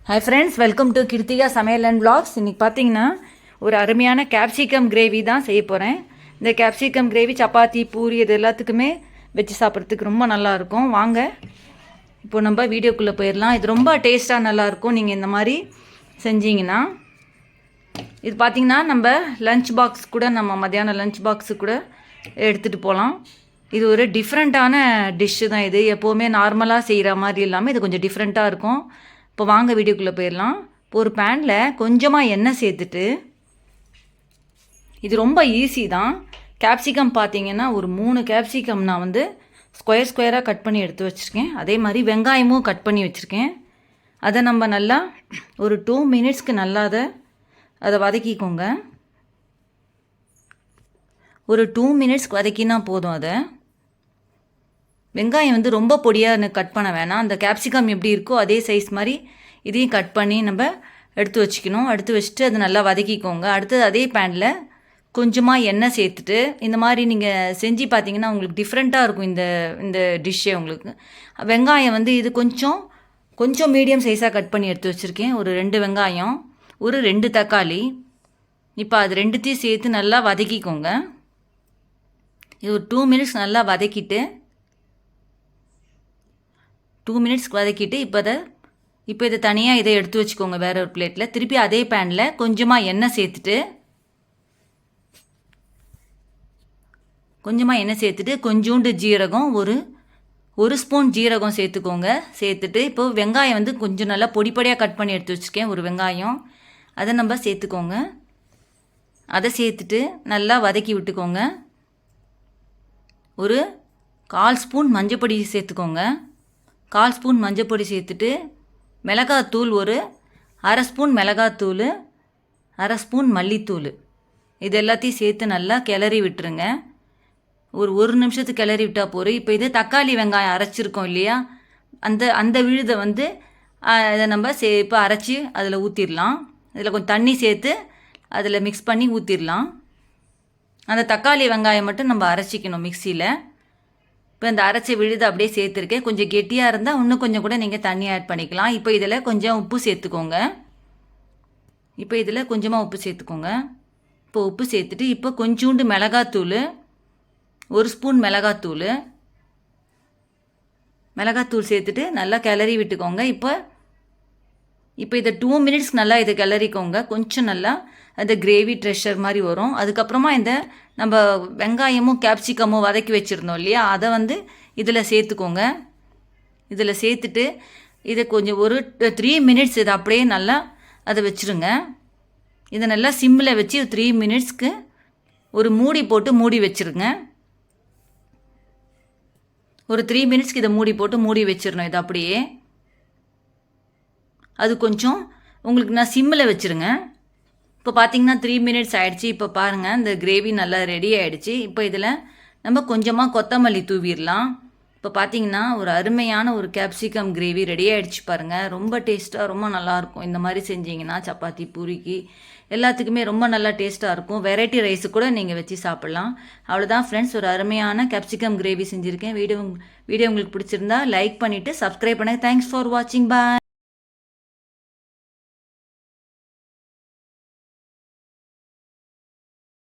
Hi friends, welcome to Krithika சமையல் and vlogs. இன்றைக்கி பார்த்தீங்கன்னா ஒரு அருமையான கேப்சிகம் கிரேவி தான் செய்ய போகிறேன். இந்த கேப்சிகம் கிரேவி சப்பாத்தி, பூரி இது எல்லாத்துக்குமே வச்சு சாப்பிட்றதுக்கு ரொம்ப நல்லாயிருக்கும். வாங்க இப்போ நம்ம வீடியோக்குள்ளே போயிடலாம். இது ரொம்ப டேஸ்ட்டாக நல்லாயிருக்கும் நீங்கள் இந்த மாதிரி செஞ்சிங்கன்னா. இது பார்த்திங்கன்னா நம்ம லஞ்ச் பாக்ஸ் கூட, நம்ம மத்தியானம் லஞ்ச் பாக்ஸு கூட எடுத்துகிட்டு போகலாம். இது ஒரு டிஃப்ரெண்ட்டான டிஷ்ஷு தான். இது எப்போவுமே நார்மலாக செய்கிற மாதிரி இல்லாமல் இது கொஞ்சம் டிஃப்ரெண்ட்டாக இருக்கும். இப்போ வாங்க வீடியோக்குள்ளே போயிடலாம். இப்போ ஒரு பேனில் கொஞ்சமாக எண்ணெய் சேர்த்துட்டு, இது ரொம்ப ஈஸி தான். கேப்சிகம் பார்த்தீங்கன்னா ஒரு 3 கேப்சிகம் நான் வந்து ஸ்கொயராக கட் பண்ணி எடுத்து வச்சுருக்கேன். அதே மாதிரி வெங்காயமும் கட் பண்ணி வச்சுருக்கேன். அதை நம்ம நல்லா ஒரு 2 மினிட்ஸ்க்கு நல்லா அதை வதக்கிக்கோங்க. ஒரு 2 மினிட்ஸ்க்கு வதக்கினா போதும். அதை வெங்காயம் வந்து ரொம்ப பொடியாக கட் பண்ண வேணாம். அந்த கேப்சிகம் எப்படி இருக்கோ அதே சைஸ் மாதிரி இதையும் கட் பண்ணி நம்ம எடுத்து வச்சுக்கணும். எடுத்து வச்சுட்டு அதை நல்லா வதக்கிக்கோங்க. அடுத்தது அதே பேனில் கொஞ்சமாக எண்ணெய் சேர்த்துட்டு, இந்த மாதிரி நீங்கள் செஞ்சு பார்த்தீங்கன்னா உங்களுக்கு டிஃப்ரெண்ட்டாக இருக்கும் இந்த டிஷ்ஷே உங்களுக்கு. வெங்காயம் வந்து இது கொஞ்சம் மீடியம் சைஸாக கட் பண்ணி எடுத்து வச்சுருக்கேன். ஒரு 2 வெங்காயம், ஒரு 2 தக்காளி. இப்போ அது ரெண்டுத்தையும் சேர்த்து நல்லா வதக்கிக்கோங்க. இது ஒரு 2 மினிட்ஸ் நல்லா வதக்கிட்டு, 2 மினிட்ஸ்க்கு வதக்கிட்டு இப்போ இதை தனியாக இதை எடுத்து வச்சுக்கோங்க வேறு ஒரு பிளேட்டில். திருப்பி அதே பேனில் கொஞ்சமாக எண்ணெய் சேர்த்துட்டு கொஞ்சோண்டு ஜீரகம், ஒரு ஸ்பூன் ஜீரகம் சேர்த்துக்கோங்க. சேர்த்துட்டு இப்போது வெங்காயம் வந்து கொஞ்சம் நல்லா பொடியாக கட் பண்ணி எடுத்து வச்சுருக்கேன். ஒரு வெங்காயம் அதை நம்ம சேர்த்துக்கோங்க. அதை சேர்த்துட்டு நல்லா வதக்கி விட்டுக்கோங்க. ஒரு 1/4 ஸ்பூன் மஞ்சப்பொடி சேர்த்துக்கோங்க. 1/4 ஸ்பூன் மஞ்சப்பொடி சேர்த்துட்டு, மிளகாத்தூள் ஒரு 1/2 ஸ்பூன் மிளகாத்தூள், 1/2 ஸ்பூன் மல்லித்தூள், இது எல்லாத்தையும் சேர்த்து நல்லா கிளறி விட்டுருங்க. ஒரு நிமிஷத்துக்கு கிளறி விட்டால் போதும். இப்போ இது தக்காளி வெங்காயம் அரைச்சிருக்கோம் இல்லையா, அந்த விழுதை வந்து அதை நம்ம இப்போ அரைச்சி அதில் ஊற்றிடலாம். இதில் கொஞ்சம் தண்ணி சேர்த்து அதில் மிக்ஸ் பண்ணி ஊற்றிடலாம். அந்த தக்காளி வெங்காயம் மட்டும் நம்ம அரைச்சிக்கணும் மிக்சியில். இப்போ இந்த அரைச்சி விழுது அப்படியே சேர்த்துருக்கேன். கொஞ்சம் கெட்டியாக இருந்தால் இன்னும் கொஞ்சம் கூட நீங்கள் தண்ணி ஆட் பண்ணிக்கலாம். இப்போ இதில் கொஞ்சம் உப்பு சேர்த்துக்கோங்க. இப்போ உப்பு சேர்த்துட்டு, இப்போ கொஞ்சோண்டு மிளகாத்தூள், 1 ஸ்பூன் மிளகாத்தூள் சேர்த்துட்டு நல்லா கிளறி விட்டுக்கோங்க. இப்போ இதை 2 மினிட்ஸ்க்கு நல்லா இதை கிளறிக்கோங்க. கொஞ்சம் நல்லா அந்த கிரேவி ட்ரெஷர் மாதிரி வரும். அதுக்கப்புறமா இந்த நம்ம வெங்காயமும் கேப்சிகமும் வதக்கி வச்சுருந்தோம் இல்லையா, அதை வந்து இதில் சேர்த்துக்கோங்க. இதில் சேர்த்துட்டு இதை கொஞ்சம் ஒரு 3 மினிட்ஸ் இதை அப்படியே நல்லா அதை வச்சுருங்க. இதை நல்லா சிம்மில் வச்சு 3 மினிட்ஸ்க்கு ஒரு மூடி போட்டு மூடி வச்சுருங்க. ஒரு 3 மினிட்ஸ்க்கு இதை மூடி போட்டு மூடி வச்சிடணும். இது அப்படியே அது கொஞ்சம் உங்களுக்கு நான் சிம்மில் வச்சுருங்க. இப்போ பார்த்தீங்கன்னா 3 மினிட்ஸ் ஆகிடுச்சி. இப்போ பாருங்கள், இந்த கிரேவி நல்லா ரெடி ஆகிடுச்சி. இப்போ இதில் நம்ம கொஞ்சமாக கொத்தமல்லி தூவிடலாம். இப்போ பார்த்தீங்கன்னா ஒரு அருமையான ஒரு கேப்சிகம் கிரேவி ரெடி ஆகிடுச்சு பாருங்கள். ரொம்ப டேஸ்ட்டாக, ரொம்ப நல்லாயிருக்கும். இந்த மாதிரி செஞ்சிங்கன்னா சப்பாத்தி, பூரிக்கு எல்லாத்துக்குமே ரொம்ப நல்லா டேஸ்ட்டாக இருக்கும். வெரைட்டி ரைஸு கூட நீங்கள் வச்சு சாப்பிட்லாம். அவ்வளோதான் ஃப்ரெண்ட்ஸ், ஒரு அருமையான கேப்சிகம் கிரேவி செஞ்சுருக்கேன். வீடியோ உங்களுக்கு பிடிச்சிருந்தா லைக் பண்ணிவிட்டு சப்ஸ்கிரைப் பண்ணுங்கள். தேங்க்ஸ் ஃபார் வாட்சிங். பாய்.